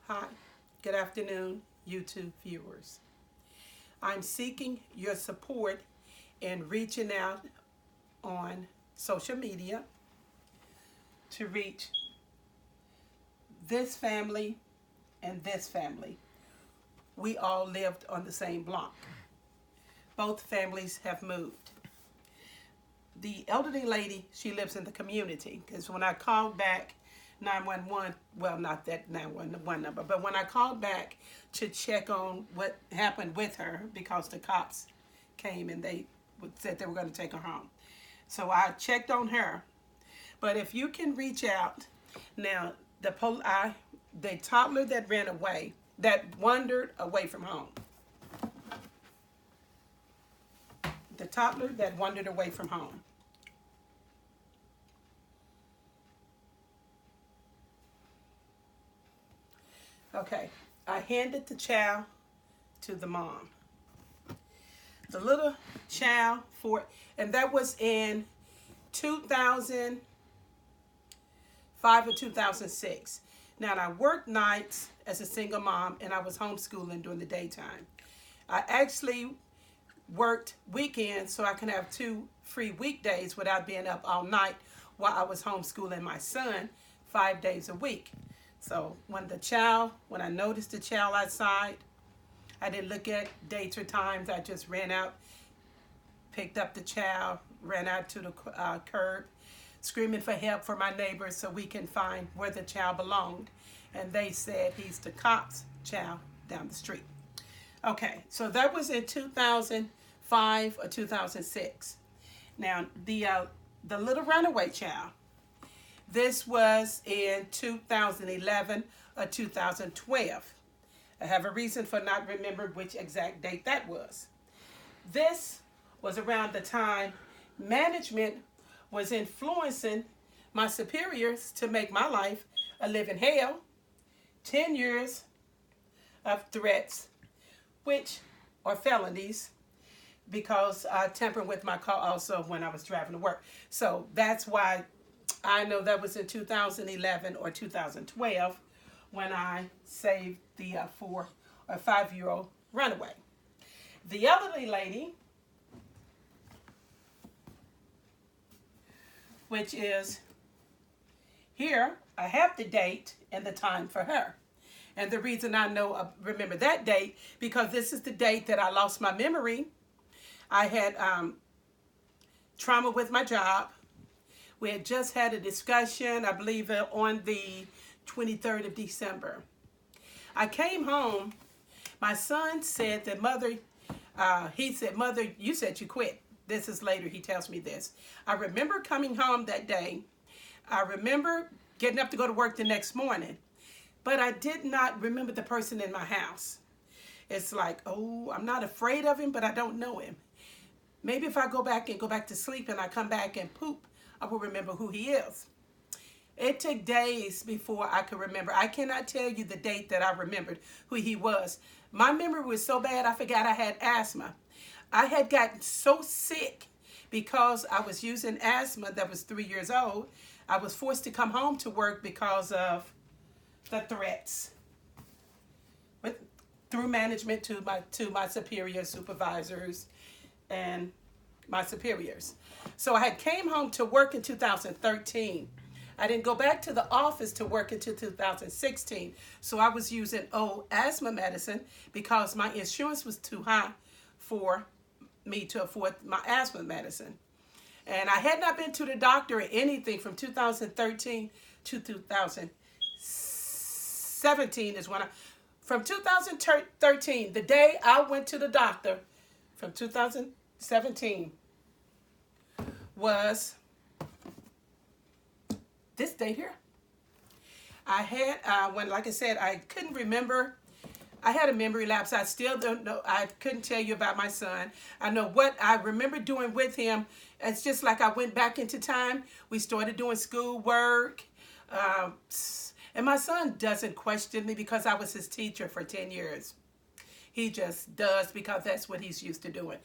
Hi, good afternoon, YouTube viewers. I'm seeking your support in reaching out on social media to reach this family and this family. We all lived on the same block. Both families have moved. The elderly lady, she lives in the community because when I called back 911, well, not that 911 number, but when I called back to check on what happened with her because the cops came and they said they were going to take her home. So I checked on her. But if you can reach out, now the toddler that ran away, that wandered away from home, the toddler that wandered away from home. Okay, I handed the child to the mom. The little child and that was in 2005 or 2006. Now, I worked nights as a single mom and I was homeschooling during the daytime. I actually worked weekends so I can have 2 free weekdays without being up all night while I was homeschooling my son 5 days a week. So when I noticed the child outside, I didn't look at dates or times. I just ran out, picked up the child, ran out to the curb, screaming for help for my neighbors so we can find where the child belonged. And they said he's the cops' child down the street. Okay, so that was in 2005 or 2006. Now, the little runaway child, this was in 2011 or 2012. I have a reason for not remembering which exact date that was. This was around the time management was influencing my superiors to make my life a living hell. 10 years of threats, which are felonies, because I tampered with my car also when I was driving to work. So that's why I know that was in 2011 or 2012 when I saved the 4 or 5-year-old runaway. The elderly lady, which is here, I have the date and the time for her. And the reason I remember that date, because this is the date that I lost my memory. I had trauma with my job. We had just had a discussion, I believe, on the 23rd of December. I came home. My son said that Mother, Mother, you said you quit. This is later, he tells me this. I remember coming home that day. I remember getting up to go to work the next morning. But I did not remember the person in my house. It's like, oh, I'm not afraid of him, but I don't know him. Maybe if I go back to sleep and I come back and poop, I will remember who he is. It took days before I could remember. I cannot tell you the date that I remembered who he was. My memory was so bad, I forgot I had asthma. I had gotten so sick because I was using asthma that was 3 years old. I was forced to come home to work because of the threats through management to my superior supervisors and my superiors. So I had came home to work in 2013. I didn't go back to the office to work until 2016. So I was using old asthma medicine because my insurance was too high for me to afford my asthma medicine. And I had not been to the doctor or anything from 2013 to 2017 is when from 2013, the day I went to the doctor from 2017 was this date here. I had, like I said, I couldn't remember. I had a memory lapse. I still don't know. I couldn't tell you about my son. I know what I remember doing with him. It's just like I went back into time. We started doing school work. And my son doesn't question me because I was his teacher for 10 years. He just does because that's what he's used to doing.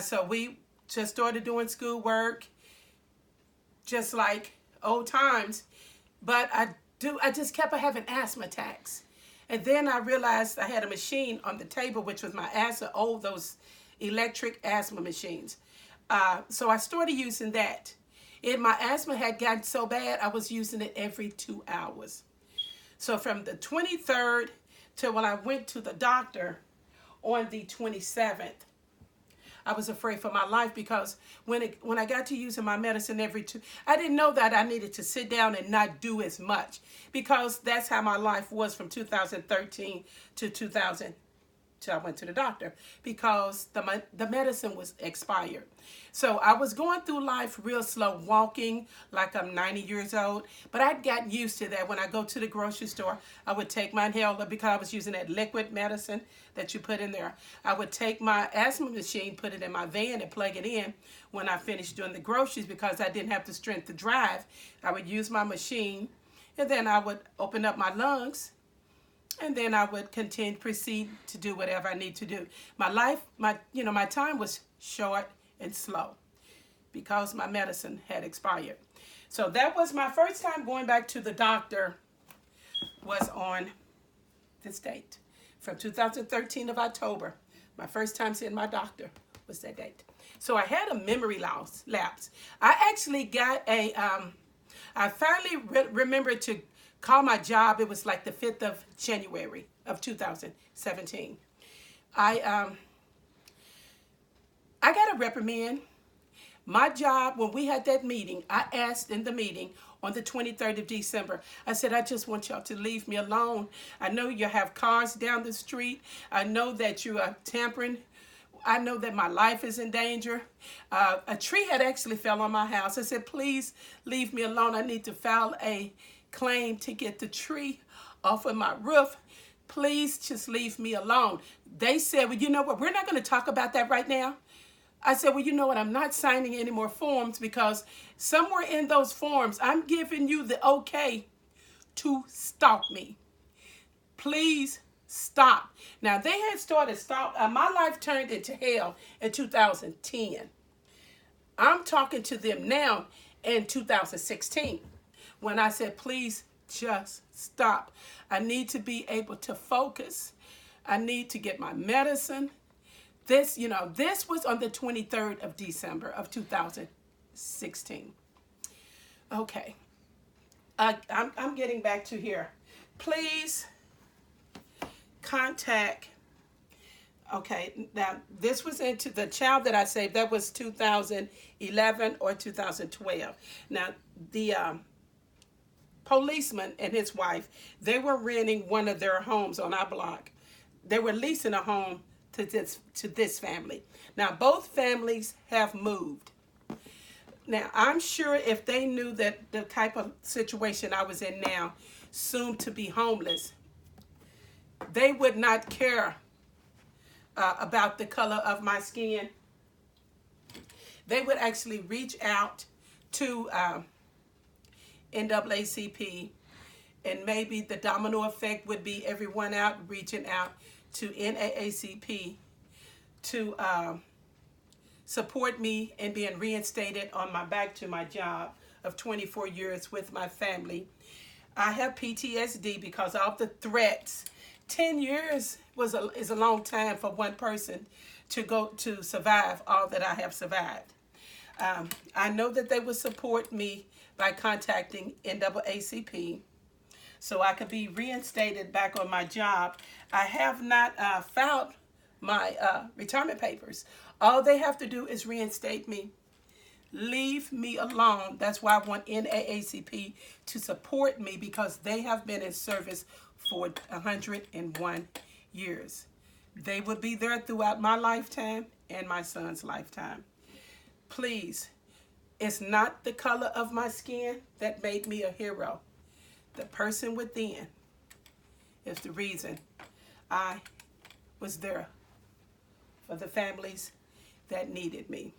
So we just started doing school work just like old times. But I just kept having asthma attacks. And then I realized I had a machine on the table, which was my asthma, those electric asthma machines. So I started using that. And my asthma had gotten so bad, I was using it every 2 hours. So from the 23rd to when I went to the doctor on the 27th, I was afraid for my life, because when I got to using my medicine I didn't know that I needed to sit down and not do as much, because that's how my life was from 2013 to 2000 till I went to the doctor, because the medicine was expired. So I was going through life real slow, walking like I'm 90 years old. But I'd gotten used to that. When I go to the grocery store, I would take my inhaler, because I was using that liquid medicine that you put in there. I would take my asthma machine, put it in my van, and plug it in when I finished doing the groceries, because I didn't have the strength to drive. I would use my machine, and then I would open up my lungs, and then I would proceed to do whatever I need to do. My time was short and slow, because my medicine had expired. So that was my first time going back to the doctor, was on this date. From 2013 of October, my first time seeing my doctor was that date. So I had a memory lapse. I actually got I finally remembered to call my job. It was like the 5th of January of 2017. I got a reprimand. My job, when we had that meeting, I asked in the meeting on the 23rd of December, I said, I just want y'all to leave me alone. I know you have cars down the street. I know that you are tampering. I know that my life is in danger. A tree had actually fell on my house. I said, please leave me alone. I need to file a claim to get the tree off of my roof. Please just leave me alone. They said, well, you know what? We're not going to talk about that right now. I said, well, you know what? I'm not signing any more forms, because somewhere in those forms, I'm giving you the okay to stalk me. Please stop. Now, they had started my life turned into hell in 2010. I'm talking to them now in 2016, when I said, please just stop. I need to be able to focus. I need to get my medicine. This was on the 23rd of December of 2016. Okay. I'm getting back to here. Please contact. Okay, now this was into the child that I saved. That was 2011 or 2012. Now, the policeman and his wife, they were renting one of their homes on our block. They were leasing a home to this family. Now, both families have moved. Now, I'm sure if they knew that the type of situation I was in now, soon to be homeless, they would not care about the color of my skin. They would actually reach out to NAACP, and maybe the domino effect would be everyone out reaching out to NAACP to support me in being reinstated on my back to my job of 24 years with my family. I have PTSD because of the threats. 10 years is a long time for one person to survive all that I have survived. I know that they will support me by contacting NAACP so I could be reinstated back on my job. I have not filed my retirement papers. All they have to do is reinstate me. Leave me alone. That's why I want NAACP to support me, because they have been in service for 101 years. They will be there throughout my lifetime and my son's lifetime. Please, it's not the color of my skin that made me a hero. The person within is the reason I was there for the families that needed me.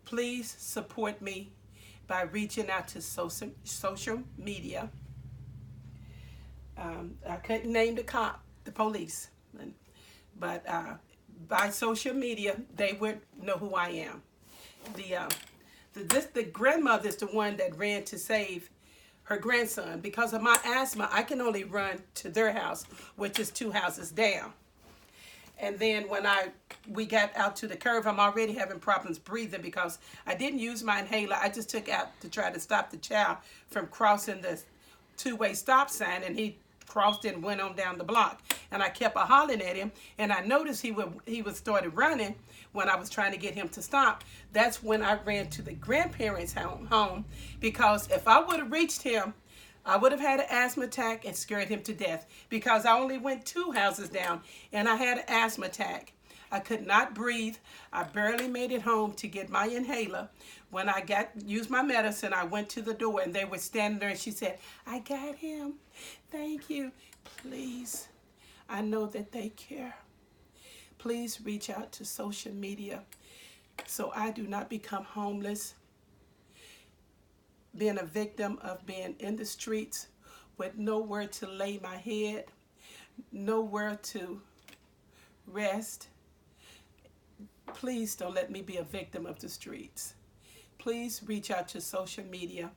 Please support me by reaching out to social media. I couldn't name the police, but by social media, they would know who I am. The grandmother is the one that ran to save her grandson. Because of my asthma, I can only run to their house, which is 2 houses down. And then when we got out to the curve, I'm already having problems breathing because I didn't use my inhaler. I just took out to try to stop the child from crossing the two-way stop sign, and he crossed and went on down the block. And I kept hollering at him, and I noticed he was started running when I was trying to get him to stop. That's when I ran to the grandparents' home, because if I would have reached him, I would have had an asthma attack and scared him to death, because I only went 2 houses down and I had an asthma attack. I could not breathe. I barely made it home to get my inhaler. When I used my medicine, I went to the door and they were standing there, and she said, "I got him. Thank you." Please, I know that they care. Please reach out to social media so I do not become homeless, being a victim of being in the streets with nowhere to lay my head, nowhere to rest. Please don't let me be a victim of the streets. Please reach out to social media.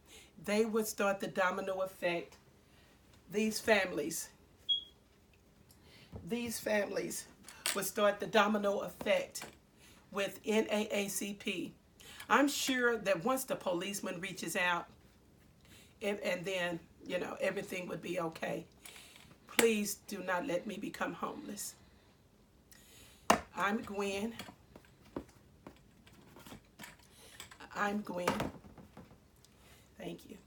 They would start the domino effect. These families would start the domino effect with NAACP. I'm sure that once the policeman reaches out, and then, everything would be okay. Please do not let me become homeless. I'm Gwen. Thank you.